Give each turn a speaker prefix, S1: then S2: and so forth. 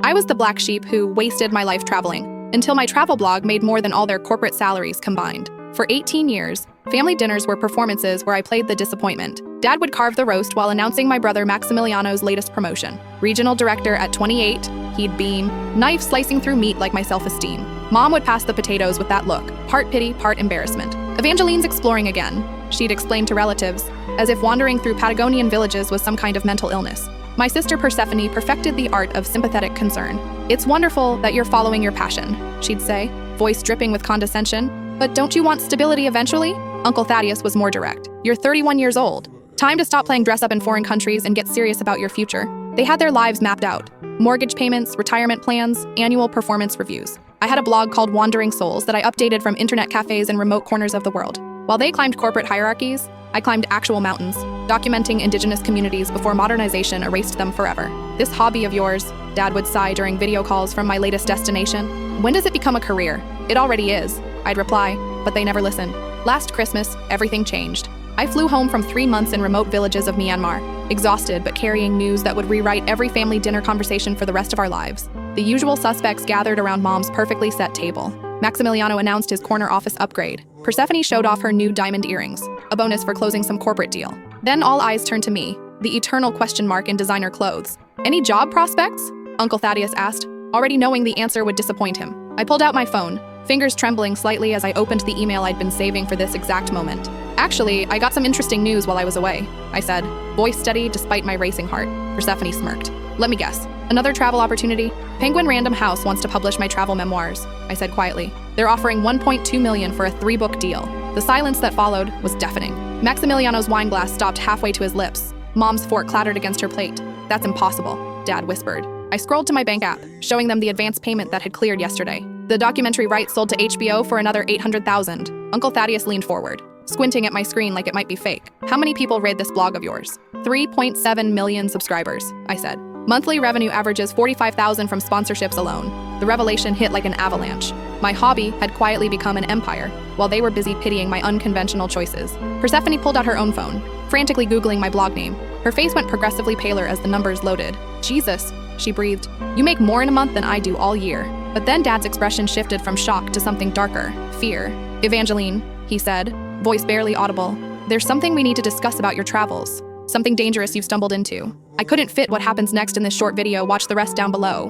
S1: I was the black sheep who wasted my life traveling, until my travel blog made more than all their corporate salaries combined. For 18 years, family dinners were performances where I played the disappointment. Dad would carve the roast while announcing my brother Maximiliano's latest promotion. Regional director at 28, he'd beam, knife slicing through meat like my self-esteem. Mom would pass the potatoes with that look, part pity, part embarrassment. Evangeline's exploring again, she'd explain to relatives, as if wandering through Patagonian villages was some kind of mental illness. My sister Persephone perfected the art of sympathetic concern. It's wonderful that you're following your passion, she'd say, voice dripping with condescension. But don't you want stability eventually? Uncle Thaddeus was more direct. You're 31 years old. Time to stop playing dress up in foreign countries and get serious about your future. They had their lives mapped out. Mortgage payments, retirement plans, annual performance reviews. I had a blog called Wandering Souls that I updated from internet cafes in remote corners of the world. While they climbed corporate hierarchies, I climbed actual mountains, documenting indigenous communities before modernization erased them forever. This hobby of yours, Dad would sigh during video calls from my latest destination. When does it become a career? It already is, I'd reply, but they never listened. Last Christmas, everything changed. I flew home from 3 months in remote villages of Myanmar, exhausted but carrying news that would rewrite every family dinner conversation for the rest of our lives. The usual suspects gathered around Mom's perfectly set table. Maximiliano announced his corner office upgrade. Persephone showed off her new diamond earrings, a bonus for closing some corporate deal. Then all eyes turned to me, the eternal question mark in designer clothes. Any job prospects? Uncle Thaddeus asked, already knowing the answer would disappoint him. I pulled out my phone, fingers trembling slightly as I opened the email I'd been saving for this exact moment. Actually, I got some interesting news while I was away, I said, voice steady despite my racing heart. Persephone smirked. Let me guess. Another travel opportunity? Penguin Random House wants to publish my travel memoirs, I said quietly. They're offering $1.2 million for a 3-book deal. The silence that followed was deafening. Maximiliano's wine glass stopped halfway to his lips. Mom's fork clattered against her plate. That's impossible, Dad whispered. I scrolled to my bank app, showing them the advance payment that had cleared yesterday. The documentary rights sold to HBO for another $800,000. Uncle Thaddeus leaned forward, squinting at my screen like it might be fake. How many people read this blog of yours? 3.7 million subscribers, I said. Monthly revenue averages $45,000 from sponsorships alone. The revelation hit like an avalanche. My hobby had quietly become an empire, while they were busy pitying my unconventional choices. Persephone pulled out her own phone, frantically Googling my blog name. Her face went progressively paler as the numbers loaded. Jesus, she breathed. You make more in a month than I do all year. But then Dad's expression shifted from shock to something darker, fear. Evangeline, he said, voice barely audible. There's something we need to discuss about your travels. Something dangerous you've stumbled into. I couldn't fit what happens next in this short video, watch the rest down below.